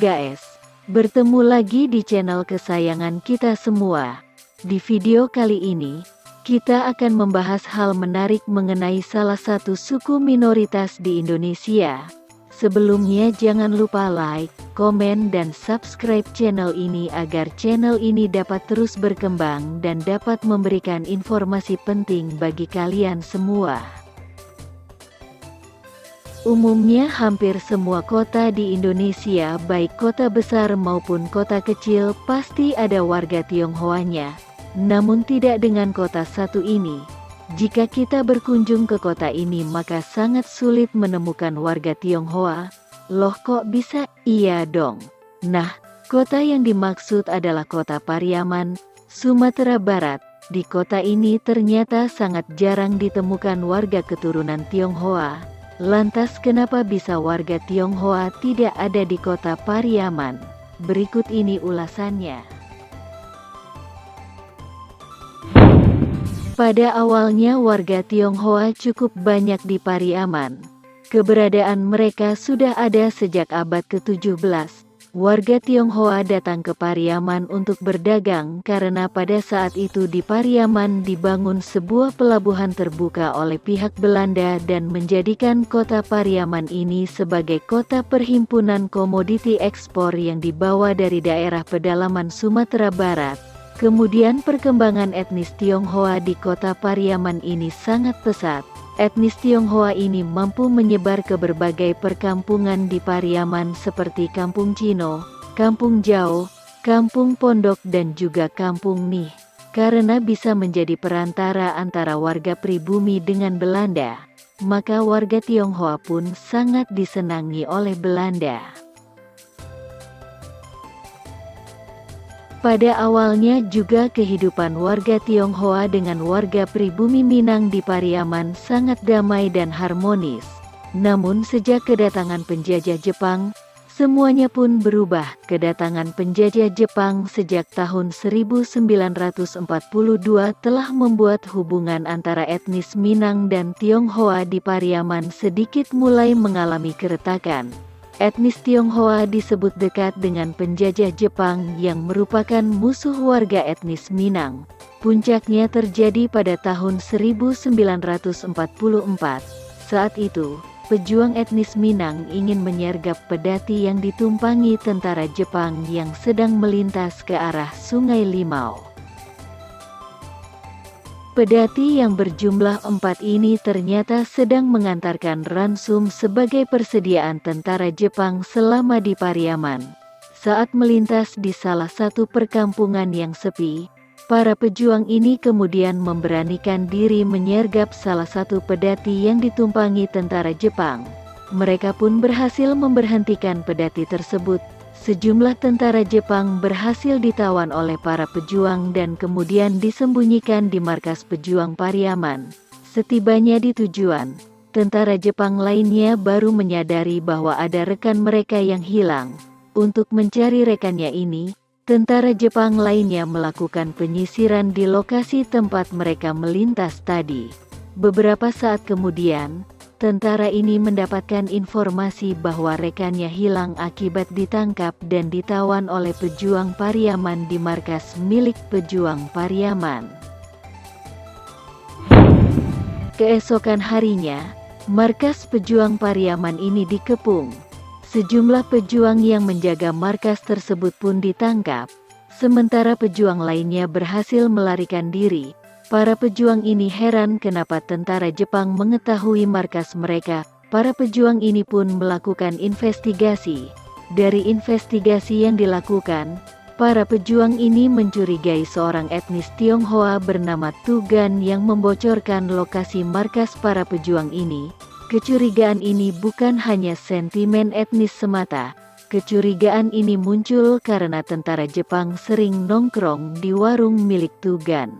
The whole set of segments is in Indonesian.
guys, bertemu lagi di channel kesayangan kita semua. Di video kali ini, kita akan membahas hal menarik mengenai salah satu suku minoritas di Indonesia. Sebelumnya jangan lupa like, komen dan subscribe channel ini agar channel ini dapat terus berkembang dan dapat memberikan informasi penting bagi kalian semua. Umumnya hampir semua kota di Indonesia, baik kota besar maupun kota kecil, pasti ada warga Tionghoanya. Namun tidak dengan kota satu ini. Jika kita berkunjung ke kota ini maka sangat sulit menemukan warga Tionghoa. Loh kok bisa? Iya dong. Nah, kota yang dimaksud adalah kota Pariaman, Sumatera Barat. Di kota ini ternyata sangat jarang ditemukan warga keturunan Tionghoa. Lantas kenapa bisa warga Tionghoa tidak ada di kota Pariaman? Berikut ini ulasannya. Pada awalnya warga Tionghoa cukup banyak di Pariaman. Keberadaan mereka sudah ada sejak abad ke-17. Warga Tionghoa datang ke Pariaman untuk berdagang karena pada saat itu di Pariaman dibangun sebuah pelabuhan terbuka oleh pihak Belanda dan menjadikan kota Pariaman ini sebagai kota perhimpunan komoditi ekspor yang dibawa dari daerah pedalaman Sumatera Barat. Kemudian perkembangan etnis Tionghoa di kota Pariaman ini sangat pesat. Etnis Tionghoa ini mampu menyebar ke berbagai perkampungan di Pariaman seperti Kampung Cino, Kampung Jauh, Kampung Pondok dan juga Kampung Nih. Karena bisa menjadi perantara antara warga pribumi dengan Belanda, maka warga Tionghoa pun sangat disenangi oleh Belanda. Pada awalnya juga kehidupan warga Tionghoa dengan warga pribumi Minang di Pariaman sangat damai dan harmonis. Namun sejak kedatangan penjajah Jepang, semuanya pun berubah. Kedatangan penjajah Jepang sejak tahun 1942 telah membuat hubungan antara etnis Minang dan Tionghoa di Pariaman sedikit mulai mengalami keretakan. Etnis Tionghoa disebut dekat dengan penjajah Jepang yang merupakan musuh warga etnis Minang. Puncaknya terjadi pada tahun 1944. Saat itu, pejuang etnis Minang ingin menyergap pedati yang ditumpangi tentara Jepang yang sedang melintas ke arah Sungai Limau. Pedati yang berjumlah 4 ini ternyata sedang mengantarkan ransum sebagai persediaan tentara Jepang selama di Pariaman. Saat melintas di salah satu perkampungan yang sepi, para pejuang ini kemudian memberanikan diri menyergap salah satu pedati yang ditumpangi tentara Jepang. Mereka pun berhasil memberhentikan pedati tersebut. Sejumlah tentara Jepang berhasil ditawan oleh para pejuang dan kemudian disembunyikan di markas pejuang Pariaman. Setibanya di tujuan, tentara Jepang lainnya baru menyadari bahwa ada rekan mereka yang hilang. Untuk mencari rekannya ini, tentara Jepang lainnya melakukan penyisiran di lokasi tempat mereka melintas tadi. Beberapa saat kemudian, tentara ini mendapatkan informasi bahwa rekannya hilang akibat ditangkap dan ditawan oleh pejuang Pariaman di markas milik pejuang Pariaman. Keesokan harinya, markas pejuang Pariaman ini dikepung. Sejumlah pejuang yang menjaga markas tersebut pun ditangkap, sementara pejuang lainnya berhasil melarikan diri. Para pejuang ini heran kenapa tentara Jepang mengetahui markas mereka. Para pejuang ini pun melakukan investigasi. Dari investigasi yang dilakukan, para pejuang ini mencurigai seorang etnis Tionghoa bernama Tugan yang membocorkan lokasi markas para pejuang ini. Kecurigaan ini bukan hanya sentimen etnis semata. Kecurigaan ini muncul karena tentara Jepang sering nongkrong di warung milik Tugan.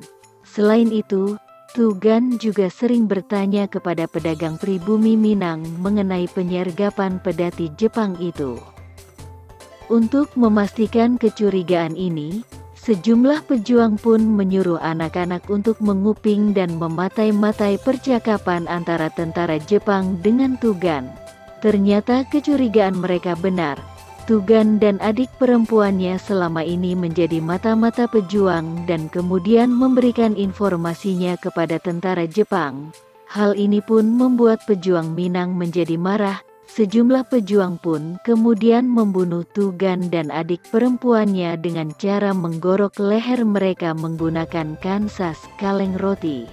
Selain itu, Tugan juga sering bertanya kepada pedagang pribumi Minang mengenai penyergapan pedati Jepang itu. Untuk memastikan kecurigaan ini, sejumlah pejuang pun menyuruh anak-anak untuk menguping dan mematai-matai percakapan antara tentara Jepang dengan Tugan. Ternyata kecurigaan mereka benar. Tugan dan adik perempuannya selama ini menjadi mata-mata pejuang dan kemudian memberikan informasinya kepada tentara Jepang. Hal ini pun membuat pejuang Minang menjadi marah. Sejumlah pejuang pun kemudian membunuh Tugan dan adik perempuannya dengan cara menggorok leher mereka menggunakan kansas kaleng roti.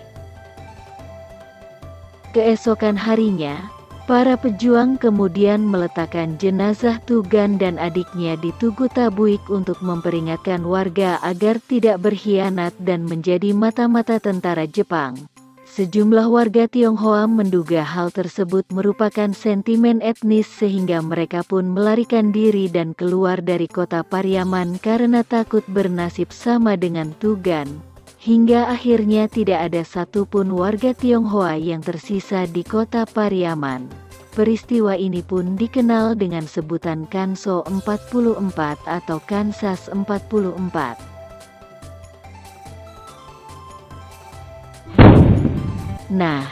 Keesokan harinya, para pejuang kemudian meletakkan jenazah Tugan dan adiknya di Tugu Tabuik untuk memperingatkan warga agar tidak berkhianat dan menjadi mata-mata tentara Jepang. Sejumlah warga Tionghoa menduga hal tersebut merupakan sentimen etnis sehingga mereka pun melarikan diri dan keluar dari kota Pariaman karena takut bernasib sama dengan Tugan. Hingga akhirnya tidak ada satupun warga Tionghoa yang tersisa di kota Pariaman. Peristiwa ini pun dikenal dengan sebutan Kanso 44 atau Kansas 44. Nah,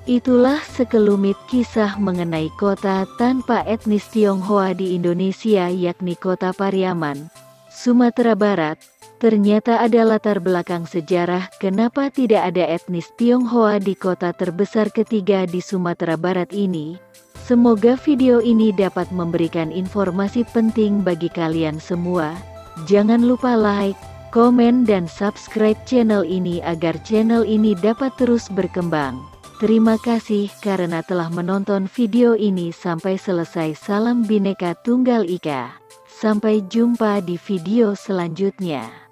itulah sekelumit kisah mengenai kota tanpa etnis Tionghoa di Indonesia yakni kota Pariaman, Sumatera Barat. Ternyata ada latar belakang sejarah kenapa tidak ada etnis Tionghoa di kota terbesar ketiga di Sumatera Barat ini. Semoga video ini dapat memberikan informasi penting bagi kalian semua. Jangan lupa like, komen dan subscribe channel ini agar channel ini dapat terus berkembang. Terima kasih karena telah menonton video ini sampai selesai. Salam Bhinneka Tunggal Ika. Sampai jumpa di video selanjutnya.